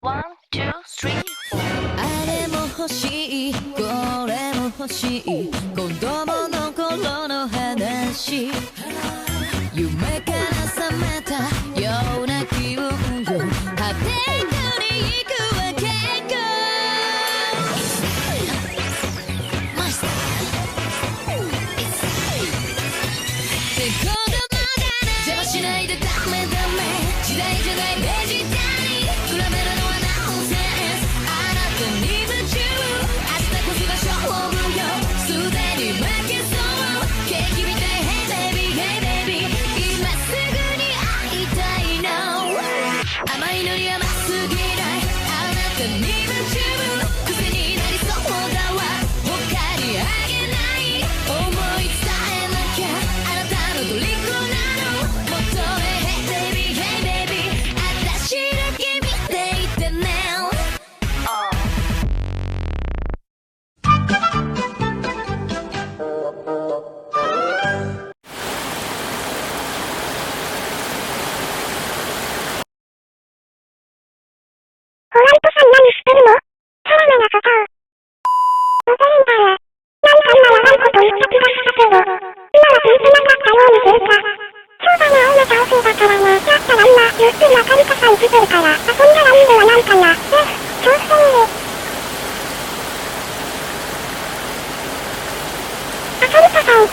One, two, three, four. あれも欲しいこれも欲しい子供の頃の話夢から覚めたような気分よ果てに行くわけかって子供だな邪魔しないでダメダメ時代じゃないデジタル比べるのはナンセンスあなたに夢中明日こそが勝負よすでに負けそうケーキみたい Hey baby Hey baby 今すぐに会いたいの甘いのに甘すぎないあなたに夢中癖になりそうだわ他にあげない思い伝えなきゃあなたの虜なのもっと Hey baby Hey baby 私だけ見ていてねホワイトさん何してるの？さらなら方を。モテるんだよ。なんか今やばいこと言った気がしたけど、今はピンクなかったようにするか。そうだな、青め調整だからな。だったら今、ゆっくり明るかさん来てるから、遊んだらいいんではないかな。調整る。明るかさん、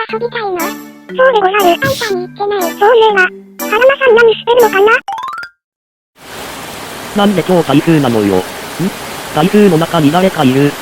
遊びたいの？そうでござる。あんたに言ってない。そういえば、はらまさん何してるのかな？なんで今日台風なのよ。台風の中に誰かいる。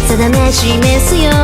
定め示すよ